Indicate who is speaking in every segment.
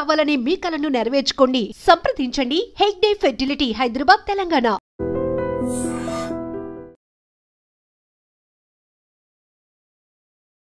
Speaker 1: కావాలనే మీ కలను నెరవేర్చుకోండి. సంప్రదించండి హెగ్డే ఫెర్టిలిటీ, హైదరాబాద్, తెలంగాణ.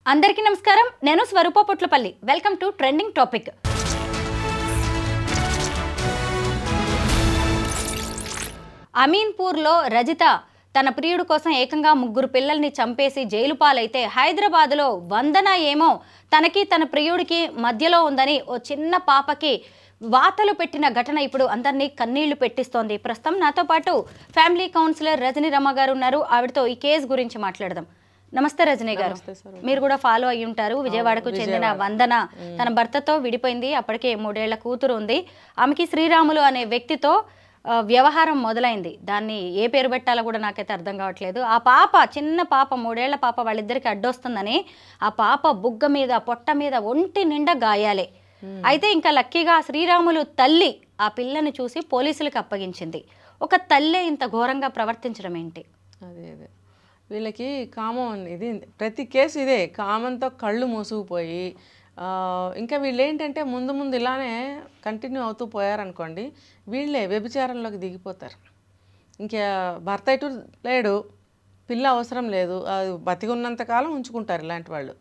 Speaker 2: అందరికీ నమస్కారం. నేను Swaroopa Potlapalli. Welcome to trending topic. అమీన్పూర్లో రజిత తన ప్రియుడు కోసం ఏకంగా 3 పిల్లల్ని చంపేసి జైలు పాలైతే, హైదరాబాద్లో వందన ఏమో తనకి తన ప్రియుడికి మధ్యలో ఉందని ఓ చిన్న పాపకి వాతలు పెట్టిన ఘటన ఇప్పుడు అందరినీ కన్నీళ్లు పెట్టిస్తోంది. ప్రస్తుతం నాతో పాటు ఫ్యామిలీ కౌన్సిలర్ రజనీ రమ గారు ఉన్నారు. ఆవిడతో ఈ కేసు గురించి మాట్లాడదాం. నమస్తే రజనీ గారు. మీరు కూడా ఫాలో అయ్యి ఉంటారు. విజయవాడకు చెందిన వందన తన భర్తతో విడిపోయింది. అప్పటికే 3 ఏళ్ల కూతురు ఉంది. ఆమెకి శ్రీరాములు అనే వ్యక్తితో వ్యవహారం మొదలైంది. దాన్ని ఏ పేరు పెట్టాలో కూడా నాకైతే అర్థం కావట్లేదు. ఆ పాప, చిన్న పాప, 3 ఏళ్ల పాప వాళ్ళిద్దరికి అడ్డొస్తుందని ఆ పాప బుగ్గ మీద, పొట్ట మీద, ఒంటి నిండా గాయాలే. అయితే ఇంకా లక్కీగా శ్రీరాములు తల్లి ఆ పిల్లని చూసి పోలీసులకు అప్పగించింది. ఒక తల్లే ఇంత ఘోరంగా ప్రవర్తించడం ఏంటి?
Speaker 3: అదే వీళ్ళకి కామం, ఇది ప్రతి కేసు ఇదే, కామంతో కళ్ళు మూసుకుపోయి ఇంకా వీళ్ళు ఏంటంటే ముందు ఇలానే కంటిన్యూ అవుతూ పోయారనుకోండి, వీళ్ళే వ్యభిచారంలోకి దిగిపోతారు. ఇంకా భర్త ఇటు లేడు, పిల్ల అవసరం లేదు, బతికి ఉన్నంతకాలం ఉంచుకుంటారు ఇలాంటి వాళ్ళు.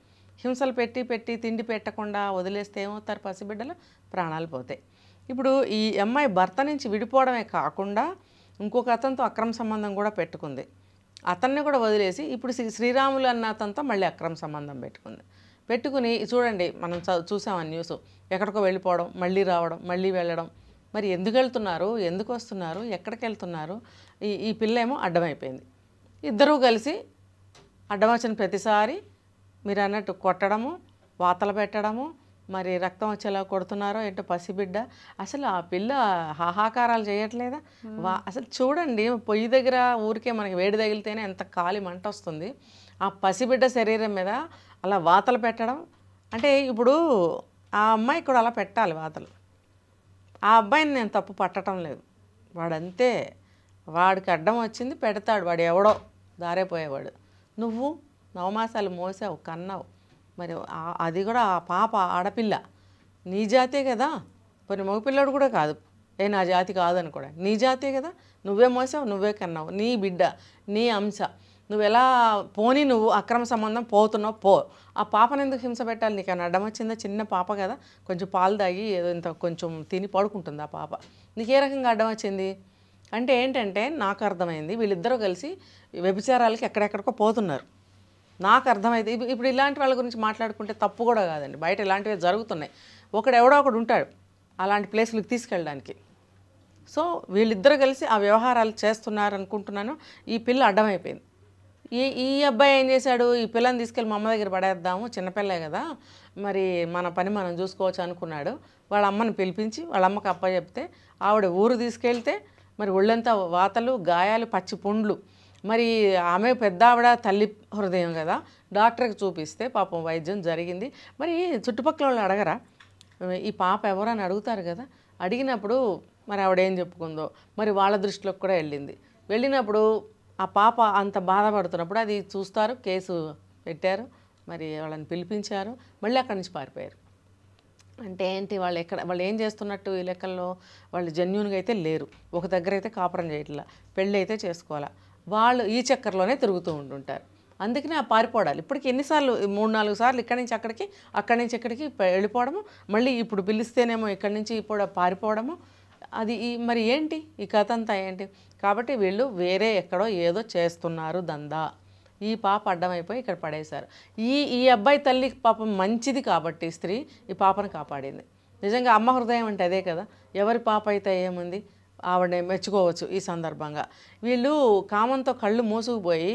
Speaker 3: హింసలు పెట్టి తిండి పెట్టకుండా వదిలేస్తే ఏమవుతారు? పసిబిడ్డలు ప్రాణాలు పోతాయి. ఇప్పుడు ఈ అమ్మాయి భర్త నుంచి విడిపోవడమే కాకుండా ఇంకొక అతనితో అక్రమ సంబంధం కూడా పెట్టుకుంది. అతన్ని కూడా వదిలేసి ఇప్పుడు శ్రీరాములు అన్న అతనితో మళ్ళీ అక్రమ సంబంధం పెట్టుకుని చూడండి, మనం చూసాం ఆ న్యూస్, ఎక్కడికో వెళ్ళిపోవడం, మళ్ళీ రావడం, మళ్ళీ వెళ్ళడం. మరి ఎందుకు వెళ్తున్నారు, ఎందుకు వస్తున్నారు, ఎక్కడికి వెళ్తున్నారు? ఈ పిల్ల ఏమో అడ్డమైపోయింది. ఇద్దరూ కలిసి అడ్డం వచ్చిన ప్రతిసారి మీరు అన్నట్టు కొట్టడము, వాతలు పెట్టడము, మరి రక్తం వచ్చేలా కొడుతున్నారో ఏంటో పసిబిడ్డ. అసలు ఆ పిల్ల హాహాకారాలు చేయట్లేదా? అసలు చూడండి, పొయ్యి దగ్గర ఊరికే మనకి వేడి తగిలితేనే ఎంత కాలి మంట వస్తుంది. ఆ పసిబిడ్డ శరీరం మీద అలా వాతలు పెట్టడం అంటే, ఇప్పుడు ఆ అమ్మాయి కూడా అలా పెట్టాలి వాతలు. ఆ అబ్బాయిని నేను తప్పు పట్టడం లేదు, వాడంతే, వాడికి అడ్డం వచ్చింది పెడతాడు, వాడు ఎవడో దారేపోయేవాడు. నువ్వు 9 మాసాలు మోసావు, కన్నావు, మరి అది కూడా ఆ పాప ఆడపిల్ల, నీ జాతే కదా, కొన్ని మగపిల్లడు కూడా కాదు, నా జాతి కాదని కూడా, నీ జాతే కదా, నువ్వే మోసావు, నువ్వే కన్నావు, నీ బిడ్డ, నీ అంశ, నువ్వు ఎలా పోనీ, నువ్వు అక్రమ సంబంధం పోతున్నావు, పో. ఆ పాపను ఎందుకు హింస పెట్టాలి? నీకు అన్న అడ్డం వచ్చిందా? చిన్న పాప కదా, కొంచెం పాలు తాగి ఏదో ఇంత కొంచెం తిని పడుకుంటుంది ఆ పాప. నీకు ఏ రకంగా అడ్డం వచ్చింది అంటే ఏంటంటే, నాకు అర్థమైంది వీళ్ళిద్దరూ కలిసి వ్యభిచారాలకి ఎక్కడెక్కడికో పోతున్నారు. నాకు అర్థమైంది. ఇప్పుడు ఇలాంటి వాళ్ళ గురించి మాట్లాడుకుంటే తప్పు కూడా కాదండి, బయట ఇలాంటివి జరుగుతున్నాయి. ఎవడో ఒకడు ఉంటాడు అలాంటి ప్లేస్లకు తీసుకెళ్ళడానికి. సో వీళ్ళిద్దరూ కలిసి ఆ వ్యవహారాలు చేస్తున్నారు అనుకుంటున్నాను. ఈ పిల్ల అడ్డమైపోయింది. ఈ అబ్బాయి ఏం చేశాడు, ఈ పిల్లని తీసుకెళ్ళి మా అమ్మ దగ్గర పడేద్దాము, చిన్నపిల్లే కదా, మరి మన పని మనం చూసుకోవచ్చు అనుకున్నాడు. వాళ్ళ అమ్మని పిలిపించి వాళ్ళ అమ్మకి అప్పచెప్తే, ఆవిడ ఊరు తీసుకెళ్తే మరి ఒళ్ళంతా వాతలు, గాయాలు, పచ్చి పుండ్లు. మరి ఆమె పెద్ద ఆవిడ, తల్లి హృదయం కదా, డాక్టర్కి చూపిస్తే పాపం వైద్యం జరిగింది. మరి చుట్టుపక్కల వాళ్ళు అడగరా, ఈ పాప ఎవరని అడుగుతారు కదా. అడిగినప్పుడు మరి ఆవిడ ఏం చెప్పుకుందో, మరి వాళ్ళ దృష్టిలోకి కూడా వెళ్ళినప్పుడు ఆ పాప అంత బాధపడుతున్నప్పుడు అది చూస్తారు, కేసు పెట్టారు, మరి వాళ్ళని పిలిపించారు, మళ్ళీ అక్కడి నుంచి పారిపోయారు. అంటే ఏంటి, వాళ్ళు ఏం చేస్తున్నట్టు ఈ లెక్కల్లో? వాళ్ళు జెన్యూన్గా అయితే లేరు, ఒక దగ్గర అయితే కాపురం చేయట్లా, పెళ్ళి అయితే చేసుకోవాలా, వాళ్ళు ఈ చక్కర్లోనే తిరుగుతూ ఉంటుంటారు. అందుకనే ఆ పారిపోవడాలి. ఇప్పటికి ఎన్నిసార్లు, 3-4 సార్లు ఇక్కడి నుంచి అక్కడికి, అక్కడి నుంచి ఇక్కడికి వెళ్ళిపోవడము, మళ్ళీ ఇప్పుడు పిలిస్తేనేమో ఇక్కడి నుంచి ఇప్పుడు పారిపోవడము. అది మరి ఏంటి ఈ కథ అంతా ఏంటి? కాబట్టి వీళ్ళు వేరే ఎక్కడో ఏదో చేస్తున్నారు దందా. ఈ పాప అడ్డమైపోయి ఇక్కడ పడేశారు. ఈ అబ్బాయి తల్లి పాపం మంచిది కాబట్టి స్త్రీ ఈ పాపను కాపాడింది. నిజంగా అమ్మ హృదయం అంటే అదే కదా. ఎవరి పాప అయితే ఏముంది, ఆవిడని మెచ్చుకోవచ్చు ఈ సందర్భంగా. వీళ్ళు కామంతో కళ్ళు మూసుకుపోయి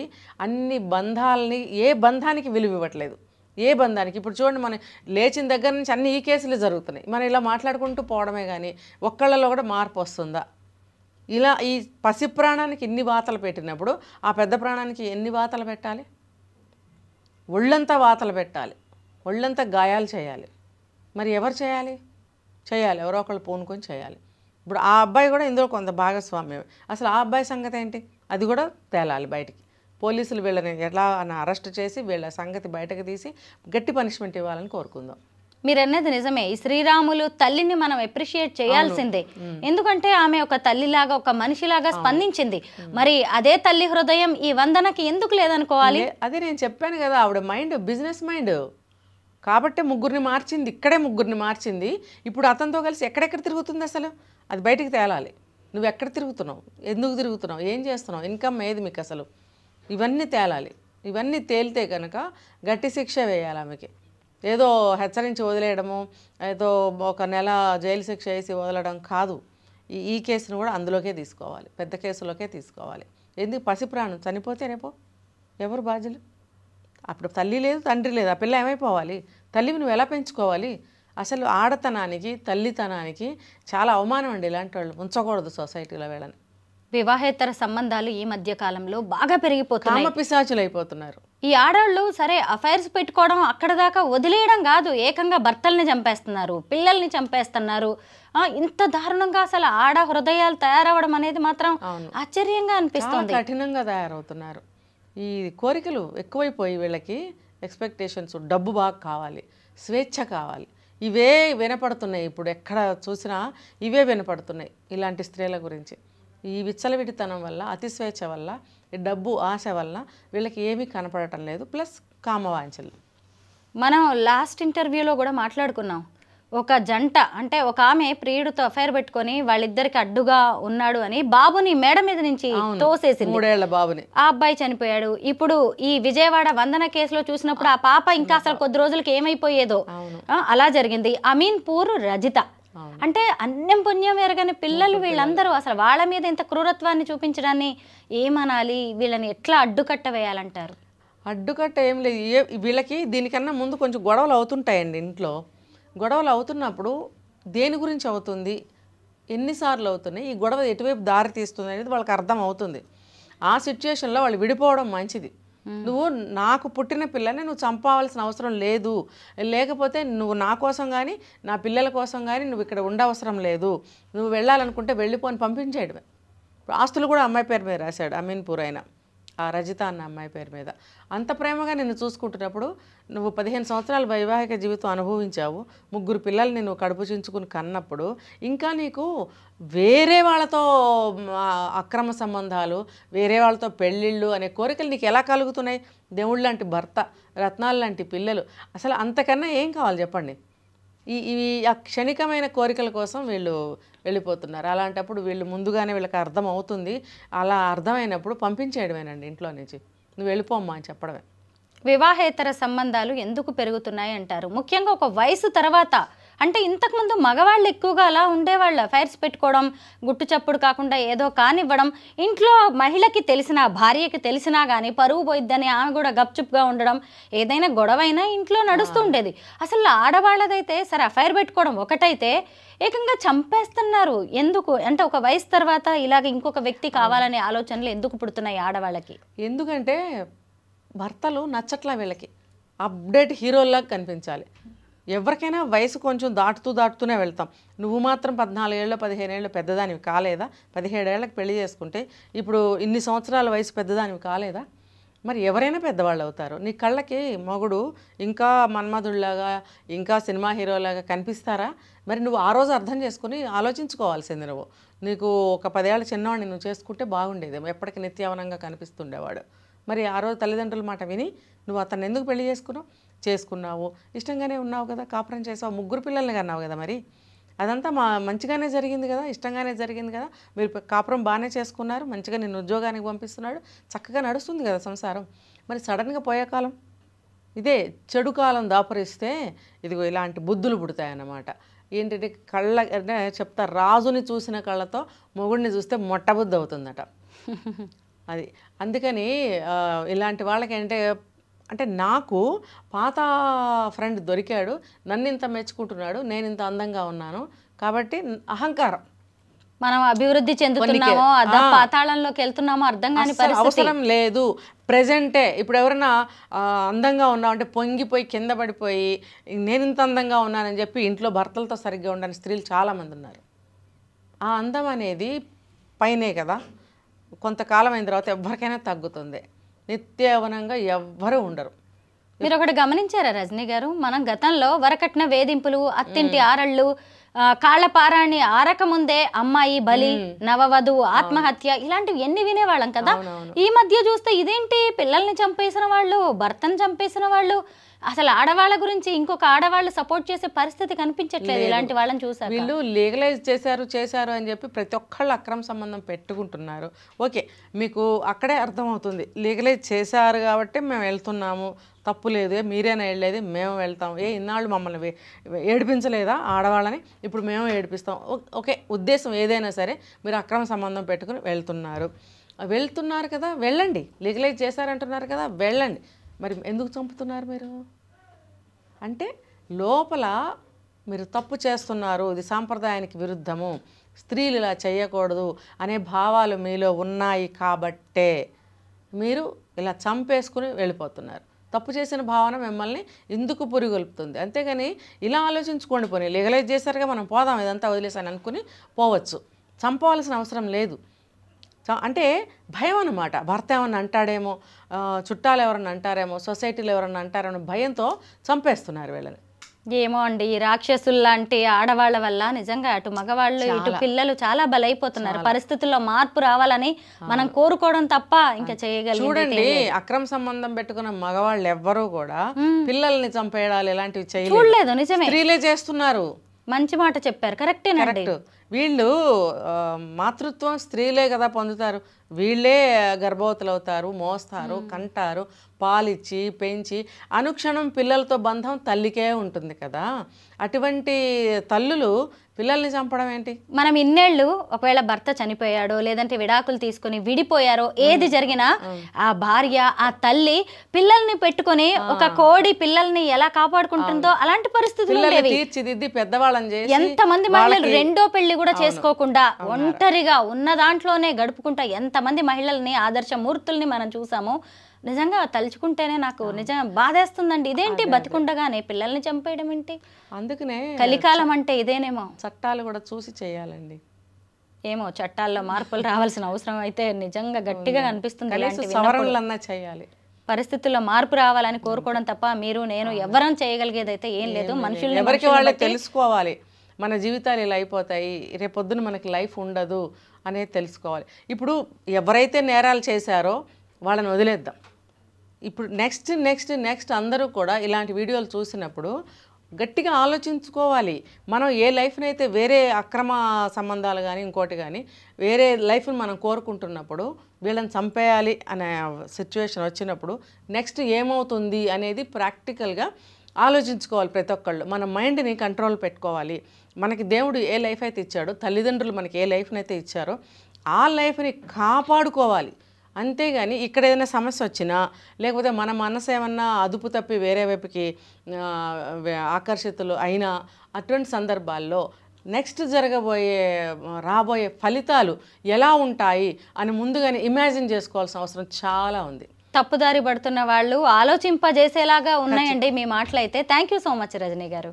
Speaker 3: అన్ని బంధాలని, ఏ బంధానికి విలువ ఇవ్వట్లేదు, ఏ బంధానికి. ఇప్పుడు చూడండి, మనం లేచిన దగ్గర నుంచి అన్ని ఈ కేసులు జరుగుతున్నాయి. మనం ఇలా మాట్లాడుకుంటూ పోవడమే కానీ ఒక్కళ్ళలో కూడా మార్పు వస్తుందా? ఇలా ఈ పసి ప్రాణానికి ఇన్ని వాతలు పెట్టినప్పుడు ఆ పెద్ద ప్రాణానికి ఎన్ని వాతలు పెట్టాలి? ఒళ్ళంతా వాతలు పెట్టాలి, ఒళ్ళంతా గాయాలు చేయాలి. మరి ఎవరు చేయాలి? ఎవరో ఒకళ్ళు పూనుకొని చేయాలి. ఇప్పుడు ఆ అబ్బాయి కూడా ఇందులో కొంత భాగస్వామ్యం. అసలు ఆ అబ్బాయి సంగతి ఏంటి, అది కూడా తేలాలి బయటికి. పోలీసులు వీళ్ళని ఎలా అరెస్ట్ చేసి వీళ్ళ సంగతి బయటకు తీసి గట్టి పనిష్మెంట్ ఇవ్వాలని కోరుకుందాం.
Speaker 2: మీరు అన్నది నిజమే. ఈ శ్రీరాములు తల్లిని మనం అప్రిషియేట్ చేయాల్సిందే. ఎందుకంటే ఆమె ఒక తల్లిలాగా ఒక మనిషిలాగా స్పందించింది. మరి అదే తల్లి హృదయం ఈ వందనకి ఎందుకు లేదనుకోవాలి?
Speaker 3: అదే నేను చెప్పాను కదా, ఆవిడ మైండ్ బిజినెస్ మైండ్ కాబట్టి ముగ్గురిని మార్చింది, ఇక్కడే ముగ్గురిని మార్చింది. ఇప్పుడు అతనితో కలిసి ఎక్కడెక్కడ తిరుగుతుంది అసలు అది బయటికి తేలాలి. నువ్వు ఎక్కడ తిరుగుతున్నావు, ఎందుకు తిరుగుతున్నావు, ఏం చేస్తున్నావు, ఇన్కమ్ ఏది మీకు అసలు, ఇవన్నీ తేలాలి. ఇవన్నీ తేలితే కనుక గట్టి శిక్ష వేయాలి ఆమెకి. ఏదో హెచ్చరించి వదిలేయడము, ఏదో ఒక నెల జైలు శిక్ష వేసి వదలడం కాదు. ఈ కేసును కూడా అందులోకే తీసుకోవాలి, పెద్ద కేసులోకే తీసుకోవాలి. ఎందుకు పసిప్రాణం చనిపోతే రేపో ఎవరు బాధ్యులు? అప్పుడు తల్లి లేదు, తండ్రి లేదు, ఆ పిల్ల ఏమైపోవాలి? తల్లిని నువ్వు ఎలా పెంచుకోవాలి? అసలు ఆడతనానికి తల్లితనానికి చాలా అవమానం అండి. ఇలాంటి వాళ్ళు ఉంచకూడదు సొసైటీలో వీళ్ళని.
Speaker 2: వివాహేతర సంబంధాలు ఈ మధ్య కాలంలో బాగా పెరిగిపోతున్నాయి,
Speaker 3: కామపిశాచులు అయిపోతున్నారు.
Speaker 2: ఈ ఆడవాళ్ళు సరే అఫైర్స్ పెట్టుకోవడం అక్కడ దాకా వదిలేయడం కాదు, ఏకంగా భర్తల్ని చంపేస్తున్నారు, పిల్లల్ని చంపేస్తున్నారు. ఇంత దారుణంగా అసలు ఆడ హృదయాలు తయారవడం అనేది మాత్రం ఆశ్చర్యంగా అనిపిస్తుంది.
Speaker 3: కఠినంగా తయారవుతున్నారు. ఈ కోరికలు ఎక్కువైపోయి వీళ్ళకి ఎక్స్పెక్టేషన్స్, డబ్బు బాగా కావాలి, స్వేచ్ఛ కావాలి, ఇవే వినపడుతున్నాయి. ఇప్పుడు ఎక్కడ చూసినా ఇవే వినపడుతున్నాయి ఇలాంటి స్త్రీల గురించి. ఈ విచ్చలవిడితనం వల్ల, అతి స్వేచ్ఛ వల్ల, ఈ డబ్బు ఆశ వల్ల వీళ్ళకి ఏమీ కనపడటం లేదు. ప్లస్ కామవాంఛలు.
Speaker 2: మనం లాస్ట్ ఇంటర్వ్యూలో కూడా మాట్లాడుకున్నాం, ఒక జంట అంటే ఒక ఆమె ప్రియుడితో అఫైర్ పెట్టుకొని వాళ్ళిద్దరికి అడ్డుగా ఉన్నాడు అని బాబుని మేడ మీద నుంచి తోసేసింది,
Speaker 3: 3 ఏళ్ల బాబుని.
Speaker 2: ఆ అబ్బాయి చనిపోయాడు. ఇప్పుడు ఈ విజయవాడ వందన కేసులో చూసినప్పుడు ఆ పాప ఇంకా అసలు కొద్ది రోజులకి ఏమైపోయేదో అలా జరిగింది. అమీన్పూర్ రజిత అంటే అన్నం పుణ్యం ఎరగని పిల్లలు వీళ్ళందరూ అసలు వాళ్ళ మీద ఇంత క్రూరత్వాన్ని చూపించడాన్ని ఏమనాలి? వీళ్ళని ఎట్లా అడ్డుకట్ట వేయాలంటారు?
Speaker 3: అడ్డుకట్ట ఏం లేదు. వీళ్ళకి దీనికన్నా ముందు కొంచెం గొడవలు అవుతుంటాయండి ఇంట్లో. గొడవలు అవుతున్నప్పుడు దేని గురించి అవుతుంది, ఎన్నిసార్లు అవుతున్నాయి, ఈ గొడవ ఎటువైపు దారి తీస్తుంది అనేది వాళ్ళకి అర్థం అవుతుంది. ఆ సిచ్యుయేషన్లో వాళ్ళు విడిపోవడం మంచిది. నువ్వు నాకు పుట్టిన పిల్లని నువ్వు చంపవలసిన అవసరం లేదు, లేకపోతే నువ్వు నా కోసం కానీ నా పిల్లల కోసం కానీ నువ్వు ఇక్కడ ఉండవసరం లేదు, నువ్వు వెళ్ళాలనుకుంటే వెళ్ళిపోని పంపించేయడమే. ఆస్తులు కూడా అమ్మాయి పేరు మీద రాశాడు అమీన్పూర్ అయినా, ఆ రజిత అన్న అమ్మాయి పేరు మీద. అంత ప్రేమగా నిన్ను చూసుకుంటున్నప్పుడు, నువ్వు 15 సంవత్సరాల వైవాహిక జీవితం అనుభవించావు, 3 పిల్లల్ని నువ్వు కడుపు చించుకుని కన్నప్పుడు ఇంకా నీకు వేరే వాళ్ళతో అక్రమ సంబంధాలు, వేరే వాళ్ళతో పెళ్ళిళ్ళు అనే కోరికలు నీకు ఎలా కలుగుతున్నాయి? దేవుళ్ళ లాంటి భర్త, రత్నాలు లాంటి పిల్లలు, అసలు అంతకన్నా ఏం కావాలి చెప్పండి? ఇవి ఆ క్షణికమైన కోరికల కోసం వీళ్ళు వెళ్ళిపోతున్నారు. అలాంటప్పుడు వీళ్ళు ముందుగానే వీళ్ళకి అర్థం అవుతుంది. అలా అర్థమైనప్పుడు పంపించేయడమేనండి ఇంట్లో నుంచి, నువ్వు వెళ్ళిపోమ్మా అని చెప్పడమే.
Speaker 2: వివాహేతర సంబంధాలు ఎందుకు పెరుగుతున్నాయి అంటారు? ముఖ్యంగా ఒక వయసు తర్వాత. అంటే ఇంతకుముందు మగవాళ్ళు ఎక్కువగా అలా ఉండేవాళ్ళు, అఫైర్స్ పెట్టుకోవడం, గుట్టు చప్పుడు కాకుండా ఏదో కానివ్వడం, ఇంట్లో మహిళకి తెలిసినా భార్యకి తెలిసినా కానీ పరువు పోయిద్దని ఆమె కూడా గప్చుప్గా ఉండడం, ఏదైనా గొడవైనా ఇంట్లో నడుస్తూ ఉండేది. అసలు ఆడవాళ్ళదైతే సరే అఫైర్ పెట్టుకోవడం ఒకటైతే ఏకంగా చంపేస్తున్నారు. ఎందుకు అంటే ఒక వయసు తర్వాత ఇలాగ ఇంకొక వ్యక్తి కావాలనే ఆలోచనలు ఎందుకు పుడుతున్నాయి ఆడవాళ్ళకి?
Speaker 3: ఎందుకంటే భర్తలు నచ్చట్లా వీళ్ళకి, అప్డేట్ హీరోల్లాగా కనిపించాలి. ఎవరికైనా వయసు కొంచెం దాటుతూనే వెళ్తాం. నువ్వు మాత్రం 14 ఏళ్ళు 15 ఏళ్ళు పెద్దదానివి కాలేదా? 17 ఏళ్ళకి పెళ్లి చేసుకుంటే ఇప్పుడు ఇన్ని సంవత్సరాల వయసు పెద్దదానివి కాలేదా? మరి ఎవరైనా పెద్దవాళ్ళు అవుతారు. నీ కళ్ళకి మొగుడు ఇంకా మన్మధుడిలాగా, ఇంకా సినిమా హీరోలాగా కనిపిస్తారా? మరి నువ్వు ఆ రోజు అర్థం చేసుకుని ఆలోచించుకోవాల్సింది. నీకు ఒక 10 ఏళ్ళ చిన్నవాడిని నువ్వు చేసుకుంటే బాగుండేది, ఎప్పటికీ నిత్యవనంగా కనిపిస్తుండేవాడు. మరి ఆ రోజు తల్లిదండ్రుల మాట విని నువ్వు అతన్ని ఎందుకు పెళ్లి చేసుకున్నావు? ఇష్టంగానే ఉన్నావు కదా, కాపురం చేసావు, 3 పిల్లల్ని కన్నావు కదా, మరి అదంతా మంచిగానే జరిగింది కదా, ఇష్టంగానే జరిగింది కదా, మీరు కాపురం బాగానే చేసుకున్నారు, మంచిగా నిన్ను ఉద్యోగానికి పంపిస్తున్నాడు, చక్కగా నడుస్తుంది కదా సంసారం. మరి సడన్గా పోయే కాలం ఇదే, చెడు కాలం దాపురిస్తే ఇదిగో ఇలాంటి బుద్ధులు పుడతాయన్నమాట. ఏంటంటే కళ్ళ చెప్తారు, రాజుని చూసిన కళ్ళతో మొగుడిని చూస్తే మొట్టబుద్ధి అవుతుందట. అది అందుకని ఇలాంటి వాళ్ళకి అంటే నాకు పాత ఫ్రెండ్ దొరికాడు, నన్ను ఇంత మెచ్చుకుంటున్నాడు, నేను ఇంత అందంగా ఉన్నాను కాబట్టి అహంకారం.
Speaker 2: మనం అభివృద్ధి చెందుతున్నామో పాతాళంలోకి వెళ్తున్నామో అర్థం కాని పరిస్థితి.
Speaker 3: అవసరం లేదు, ప్రెజెంటే. ఇప్పుడు ఎవరైనా అందంగా ఉన్నావు అంటే పొంగిపోయి కింద పడిపోయి నేను ఇంత అందంగా ఉన్నానని చెప్పి ఇంట్లో భర్తలతో సరిగ్గా ఉండని స్త్రీలు చాలామంది ఉన్నారు. ఆ అందం అనేది పైనే కదా, కొంతకాలం అయిన తర్వాత ఎవరికైనా తగ్గుతుంది. నిత్య యవ్వనంగా ఎవ్వరూ ఉండరు.
Speaker 2: మీరు ఒకటి గమనించారా రజనీ గారు, మనం గతంలో వరకట్న వేధింపులు, అత్తింటి ఆరళ్ళు, కాళ్ల పారాన్ని ఆరక ముందే అమ్మాయి బలి, నవవధు ఆత్మహత్య, ఇలాంటివి ఎన్ని వినేవాళ్ళం కదా. ఈ మధ్య చూస్తే ఇదేంటి, పిల్లల్ని చంపేసిన వాళ్ళు, భర్తను చంపేసిన వాళ్ళు, అసలు ఆడవాళ్ళ గురించి ఇంకొక ఆడవాళ్ళు సపోర్ట్ చేసే పరిస్థితి కనిపించట్లేదు ఇలాంటి వాళ్ళని చూసారు.
Speaker 3: వీళ్ళు లీగలైజ్ చేశారు అని చెప్పి ప్రతి ఒక్కళ్ళు అక్రమ సంబంధం పెట్టుకుంటున్నారు. ఓకే, మీకు అక్కడే అర్థమవుతుంది, లీగలైజ్ చేశారు కాబట్టి మేము వెళ్తున్నాము, తప్పు లేదు, మీరేనా వెళ్ళేది, మేము వెళ్తాం, ఇన్నాళ్ళు మమ్మల్ని ఏడిపించలేదా ఆడవాళ్ళని, ఇప్పుడు మేము ఏడిపిస్తాం. ఓకే, ఉద్దేశం ఏదైనా సరే మీరు అక్రమ సంబంధం పెట్టుకుని వెళ్తున్నారు కదా, వెళ్ళండి. లీగలైజ్ చేశారంటున్నారు కదా, వెళ్ళండి. మరి ఎందుకు చంపుతున్నారు మీరు అంటే, లోపల మీరు తప్పు చేస్తున్నారు, ఇది సాంప్రదాయానికి విరుద్ధము, స్త్రీలు ఇలా చేయకూడదు అనే భావాలు మీలో ఉన్నాయి కాబట్టే మీరు ఇలా చంపేసుకుని వెళ్ళిపోతున్నారు. తప్పు చేసిన భావన మిమ్మల్ని ఎందుకు పురిగొల్పుతుంది. అంతేగాని ఇలా ఆలోచించుకోండి, పోనీ లీగలైజ్ చేశారుగా మనం పోదాం, ఇదంతా వదిలేసాను అనుకుని పోవచ్చు. చంపవలసిన అవసరం లేదు. అంటే భయం అన్నమాట. భర్త ఏమన్నా అంటాడేమో, చుట్టాలు ఎవరన్నా అంటారేమో, సొసైటీలో ఎవరన్నా అంటారేమో భయంతో చంపేస్తున్నారు వీళ్ళని.
Speaker 2: ఏమో అండి, ఈ రాక్షసులు లాంటి ఆడవాళ్ళ వల్ల నిజంగా అటు మగవాళ్ళు ఇటు పిల్లలు చాలా బలైపోతున్నారు. పరిస్థితుల్లో మార్పు రావాలని మనం కోరుకోవడం తప్ప ఇంకా చేయగలిగే.
Speaker 3: చూడండి, అక్రమ సంబంధం పెట్టుకున్న మగవాళ్ళు ఎవ్వరూ కూడా పిల్లల్ని చంపేయడాలు ఇలాంటివి
Speaker 2: చూడలేదు. నిజమే,
Speaker 3: స్త్రీలే చేస్తున్నారు.
Speaker 2: మంచి మాట చెప్పారు, కరెక్టేనండి.
Speaker 3: వీళ్ళు మాతృత్వం స్త్రీలే కదా పొందుతారు. వీళ్ళే గర్భవతులు అవుతారు, మోస్తారు, కంటారు, పాలిచ్చి పెంచి అనుక్షణం పిల్లలతో బంధం తల్లికే ఉంటుంది కదా. అటువంటి తల్లులు పిల్లల్ని చంపడం ఏంటి?
Speaker 2: మనం ఇన్నేళ్ళు ఒకవేళ భర్త చనిపోయాడో లేదంటే విడాకులు తీసుకుని విడిపోయారో ఏది జరిగినా ఆ భార్య, ఆ తల్లి పిల్లల్ని పెట్టుకొని ఒక కోడి పిల్లల్ని ఎలా కాపాడుకుంటుందో అలాంటి పరిస్థితులు ఉండేవి.
Speaker 3: తీర్చిదిద్ది పెద్దవాళ్ళని చేసి
Speaker 2: ఎంతమంది మహిళలు రెండో పెళ్లి కూడా చేసుకోకుండా ఒంటరిగా ఉన్న దాంట్లోనే గడుపుకుంటా ఎంతమంది మహిళల్ని, ఆదర్శ మూర్తుల్ని మనం చూసాము. నిజంగా తలుచుకుంటేనే నాకు నిజంగా బాధేస్తుందండి. ఇదేంటి బతికుండగానే పిల్లల్ని చంపేయడం ఏంటి?
Speaker 3: అందుకనే
Speaker 2: కలికాలం అంటే ఇదేనేమో.
Speaker 3: చట్టాలు కూడా చూసి చేయాలండి.
Speaker 2: ఏమో చట్టాల్లో మార్పులు రావాల్సిన అవసరం అయితే నిజంగా గట్టిగా కనిపిస్తుంది.
Speaker 3: సవరణలన్నా చేయాలి.
Speaker 2: పరిస్థితుల్లో మార్పు రావాలని కోరుకోవడం తప్ప మీరు నేను ఎవరం చేయగలిగేది అయితే ఏం లేదు. మనుషులు
Speaker 3: ఎవరికి వాళ్ళే తెలుసుకోవాలి, మన జీవితాలు ఇలా అయిపోతాయి, రేపొద్దున మనకి లైఫ్ ఉండదు అనేది తెలుసుకోవాలి. ఇప్పుడు ఎవరైతే నేరాలు చేశారో వాళ్ళని వదిలేద్దాం. ఇప్పుడు నెక్స్ట్ అందరూ కూడా ఇలాంటి వీడియోలు చూసినప్పుడు గట్టిగా ఆలోచించుకోవాలి. మనం ఏ లైఫ్ని అయితే వేరే అక్రమ సంబంధాలు కానీ ఇంకోటి కానీ వేరే లైఫ్ని మనం కోరుకుంటున్నప్పుడు వీళ్ళని చంపేయాలి అనే సిచ్యువేషన్ వచ్చినప్పుడు నెక్స్ట్ ఏమవుతుంది అనేది ప్రాక్టికల్గా ఆలోచించుకోవాలి ప్రతి ఒక్కళ్ళు. మన మైండ్ని కంట్రోల్ పెట్టుకోవాలి. మనకి దేవుడు ఏ లైఫ్ అయితే ఇచ్చాడో, తల్లిదండ్రులు మనకి ఏ లైఫ్ని అయితే ఇచ్చారో ఆ లైఫ్ని కాపాడుకోవాలి. అంతేగాని ఇక్కడ ఏదైనా సమస్య వచ్చినా లేకపోతే మన మనసు ఏమన్నా అదుపు తప్పి వేరే వైపుకి ఆకర్షితులు అయినా అటువంటి సందర్భాల్లో నెక్స్ట్ రాబోయే ఫలితాలు ఎలా ఉంటాయి అని ముందుగానే ఇమాజిన్ చేసుకోవాల్సిన అవసరం చాలా ఉంది.
Speaker 2: తప్పుదారి పడుతున్న వాళ్ళు ఆలోచింపజేసేలాగా ఉన్నాయండి మీ మాటలు అయితే. Thank you so much Rajani గారు.